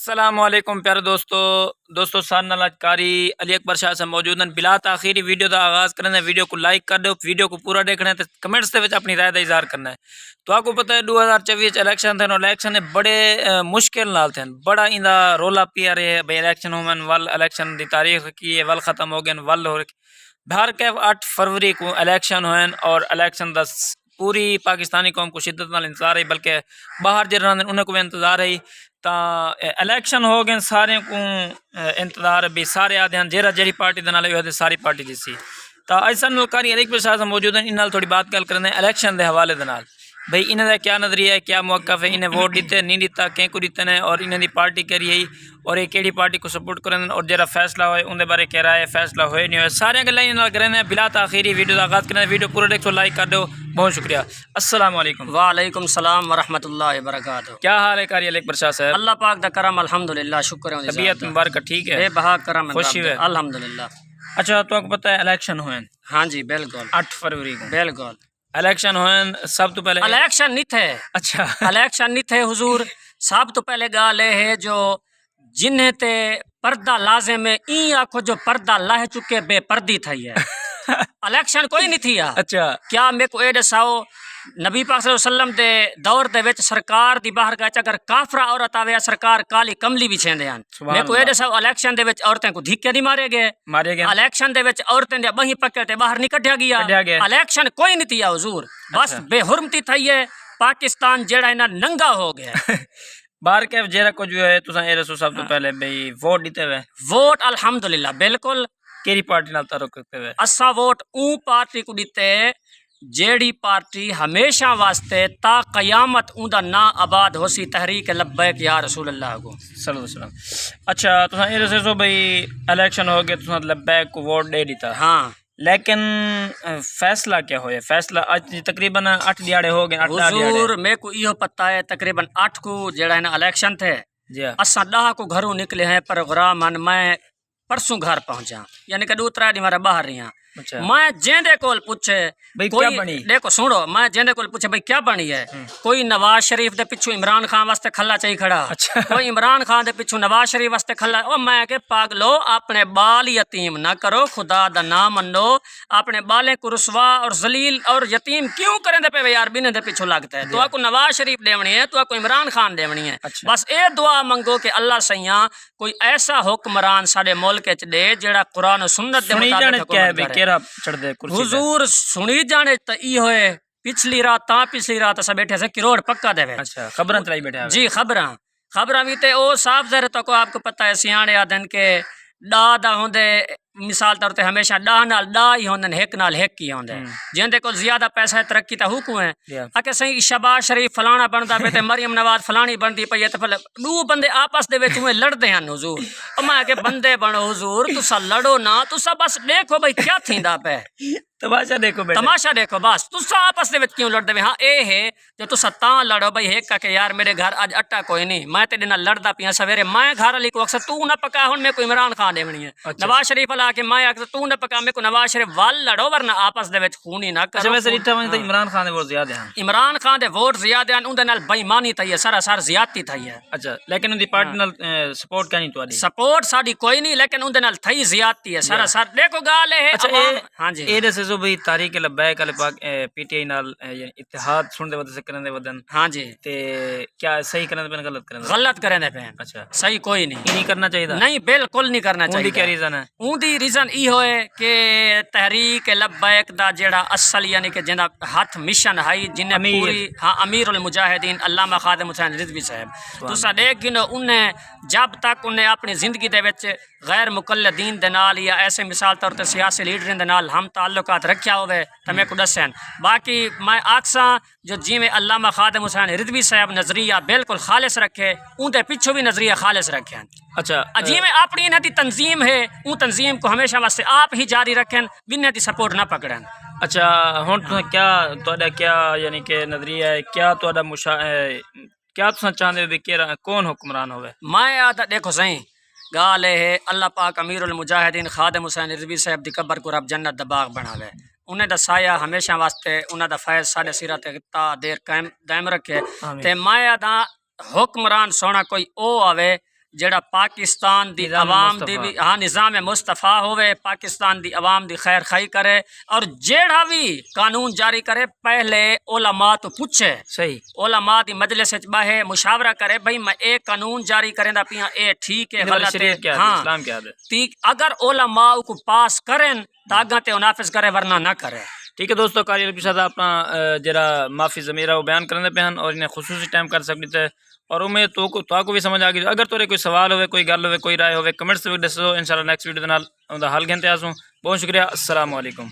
अस्सलामुअलैकुम प्यारे दोस्तों सारे नाल आज कारी अली अकबर शाह से मौजूद हैं। बिला आखिरी वीडियो का आगाज़ करना है। वीडियो को लाइक कर दो, वीडियो को पूरा देखना है तो कमेंट्स के अपनी राय का इजहार करना है। तो आपको पता है 2024 इलेक्शन थे और इलेक्शन ने बड़े मुश्किल नाल थे, बड़ा इंदा रोला पिया रहे है भाई इलेक्शन होवन वल इलेक्शन की तारीख की है वल खत्म हो गए वल हो बाहर के 8 फरवरी को इलेक्शन होन और इलेक्शन दस पूरी पाकिस्तानी कौम को शिद्दत नाल इंतजार है, बल्कि बाहर जो उन्हें को भी इंतजार है। तो इलेक्शन हो गए सारे को इंतजार भी सारे आते हैं जेरा जी पार्टी के नाल सारी पार्टी जिसी। तो ऐसा नलकारी अली अकबर शाह मौजूद हैं, इन थोड़ी बात गल करें इलेक्शन के हवाले के नाल भाई इन्हों का क्या नजरिया है, क्या मौकफ है, इन्हें वोट दिते नहीं दिता, कें को दिते हैं और इन्हें पार्टी करी है और ये केड़ी पार्टी को सपोर्ट करें और जरा फैसला होए उनके बारे कह रहा है फैसला होए नहीं हो सारे गल्लां करें। बिला आखिरी वीडियो का आगाज़ करें, वीडियो पूरा देखो लाइक कर दो, बहुत शुक्रिया। अस्सलाम वालेकुम। वालेकुम सलाम वरहमतुल्लाहि वबरकातुहू। क्या हाल है कारी अली अकबर शाह साहब? अल्लाह पाक दा करम अल्हम्दुलिल्लाह, शुक्र है। तबीयत मुबारक ठीक है? बेबहा करम खुशी है अल्हम्दुलिल्लाह। अच्छा तो आपको पता है इलेक्शन हुए? हाँ जी बिल्कुल 8 फरवरी को बिल्कुल इलेक्शन हुए। सब तो पहले इलेक्शन नहीं थे। अच्छा इलेक्शन नहीं थे हुजूर। सब तो पहले गाल है जो जिन्हें ते पर्दा लाजिम है ई आखो जो पर्दा लाह चुके बेपर्दी थी है। इलेक्शन कोई नहीं थी। अच्छा क्या मेरे को ये दसाओ नबी पाक सल्लल्लाहु अलैहि वसल्लम दे दौर दे विच सरकार दी बाहर गए अगर काफरा औरत आवे सरकार काली कमली बिछेंदे हैं। मेरे को ये दसाओ इलेक्शन दे विच औरतें को धिक्के नहीं मारे गए। इलेक्शन दे विच औरतें दे बही पकड़ ते बाहर नहीं कढ़िया गया। इलेक्शन कोई नहीं थी हुजूर। बस बेहुरमती थी है। पाकिस्तान जेड़ा इना नंगा हो गया। बाहर के जेरा कुछ है तुसा ए रसो सब तो पहले भाई वोट दीते हुए वोट अल्हम्दुलिल्लाह बिल्कुल केरी पार्टी नाल तारुक रखते हुए असा वोट ऊ पार्टी को दीते जेड़ी पार्टी हमेशा वास्ते ता कयामत उनका ना आबाद होसी तहरीक लब्बैक या रसूल अल्लाह को सल्लल्लाहु अलैहि वसल्लम। अच्छा तुसा ए रसो भाई इलेक्शन हो गए तुसा लब्बैक को वोट दे दीता। हाँ लेकिन फैसला क्या होया? फैसला आज तकरीबन 8 दिहाड़े हो गए। हुजूर मेरे को इहो पता है तकरीबन 8 को जेड़ा है ना इलेक्शन थे जी असा 10 को घरों निकले हैं प्रोग्राम मैं परसों घर पहुंचा यानी कि 2-3 दिन मेरा बाहर रही। अच्छा मैं जेंदे कोल पूछे भाई कोई क्या बनी? देखो सुनो मैं जेंदे कोल पूछे भाई क्या बनी है। कोई नवाज शरीफ दे पिछू इमरान खान वास्ते खला चाहिए खड़ा। अच्छा कोई इमरान खान दे पिछू नवाज शरीफ वास्ते खला। ओ मैं के पागलो अपने बाल यतीम ना करो, खुदा दा नाम मनो, अपने बाले को रुसवा और जलील और यतीम क्यों करें दे पे यार बिने दे पिछू लगता है। तो आपको नवाज शरीफ देवनी है, तो आपको इमरान खान देवनी है। अच्छा। बस ये दुआ मंगो कि अल्लाह सैया कोई ऐसा हुक्मरान साडे मुल्क च दे जेड़ा कुरान और सुन्नत दे मुताबिक हुकूमत करे। हुजूर सुनी जाने तो ई होए पिछली रात असा बैठे से करोड़ पक्का देवे। अच्छा खबरां चलाई बैठे जी खबरां भी ते ओ साफ जहर तो को आपको पता है सियाणे आदन के डा दा होंदे मिसाल तौर ते हमेशा डा नाल डा ही होंदे हेक नाल हेक ही होंदे जिंदे को ज्यादा पैसा तरक्की ता हुकू है आके सही शहबाज शरीफ फलाना बनदा पे ते मरियम नवाज फलानी बनदी पई है ते फिर दो बंदे आपस दे विच में लड़दे हैं हुजूर। ओ मैं के बंदे बनो हुजूर तुसा लड़ो ना, तुसा बस देखो भाई क्या थींदा पे तमाशा देखो बेटा, तमाशा देखो बस तुसा आपस दे विच क्यों लड़दे वे। हाँ ए है जो तुसा तां लड़ो भाई हेक के यार मेरे घर आज आटा कोई नहीं मैं तेरे नाल लड़दा पिया सवेरे मैं घर वाली को अक्सर तू ना पका हुन मेरे को इमरान खान देवनी है। अच्छा। नवाज शरीफ वाला के मैं अक्सर तू ना पका मेरे को नवाज शरीफ वाल लड़ो वरना आपस दे विच खून ही ना करो। अच्छा वैसे इतना तो इमरान खान दे वोट ज्यादा हैं। इमरान खान दे वोट ज्यादा हैं उनदे नाल बेईमानी थई है सरासर ज्यादती थई है। अच्छा लेकिन उनकी पार्टी नाल सपोर्ट क्या नहीं तुम्हारी? सपोर्ट साडी कोई नहीं लेकिन उनदे नाल थई ज्यादती है सरासर। देखो गाल है। अच्छा हां जी ए दसे जो भाई तारीख लब्बैक वाले पाक पीटीआई नाल इत्तेहाद सुन दे वजह से करने दे वदन। हां जी ते क्या सही करने दे गलत करने दे पे? अच्छा सही कोई नहीं करना चाहिए नहीं बिल्कुल नहीं करना चाहिए। क्या रीजन है? उनकी रीजन ई होए कि तहरीक लब्बैक दा जेड़ा असल यानी कि जिंदा हाथ मिशन है जिन्हें पूरी हाँ अमीर उल मुजाहिदीन अल्लामा खादिम हुसैन रिजवी साहब तुसा देख गिनो उन्हें जब तक उन्हें अपनी जिंदगी दे विच गैर मुकल्लदीन दे नाल या ऐसे मिसाल तौर पर सियासी लीडरें दे नाल हम ताल्लुकात रखा होवे तो मेरे को दसन। बाकी मैं आखसा जो जिमें अल्लामा खादिम हुसैन रिजवी साहब नजरिया बिल्कुल खालिस रखे उनके पिछू भी नजरिया खालिस रखे। अच्छा जिमें अपनी इन्हें दी तंजीम है उन तंजीम को हमेशा वास्ते आप ही जारी रखें बिन्ने दी सपोर्ट ना पकड़न। अच्छा हुन क्या तोड़ा क्या यानी कि नजरिया है क्या तोड़ा क्या तुम चाहते हो कि कौन हुक्मरान होवे? मैं आता देखो सही गाल है अल्लाह पाक अमीरुल मुजाहिदीन खादिम हुसैन रिजवी साहब दी कब्र को रब जन्नत दा बाग बनावे उन्हें दसाया हमेशा वास्ते उन्हें दा फैज साढ़े सिरा ते देर कायम दायम रखे ते मैं आता हुक्मरान सोना कोई ओ आवे ਜਿਹੜਾ ਪਾਕਿस्तान ਦੀ आवाम ਦੀ भी हाँ निज़ाम मुस्तफ़ा होवे, पाकिस्तान दी आवाम दी खैर खाई करे और जेड़ा भी कानून जारी करे पहले उलमा तो पूछे, सही उलमा दी मजलिस विच बाहे मुशावरा करे भाई मैं एक कानून जारी करेंदा पिया ए ठीक है गलत है। हाँ इस्लाम क्या है। ठीक अगर उलमा को पास करें तो आगे ते नाफिज करे वरना ना करे। ठीक है दोस्तों, कारी अली साहब अपना जरा माफ़ी ज़मीरा वो बयान करने पे हैं और इन्हें खुसूसी टाइम कर सकते थे और उम्मीद तो भी समझ आ गई। अगर तोरे कोई सवाल होवे, कोई गल होवे, कोई राय होवे, कमेंट्स भी दसो, इंशाल्लाह नेक्स्ट वीडियो दे नाल उनदा हल घेंते आसूं। बहुत शुक्रिया, अस्सलाम वालेकुम।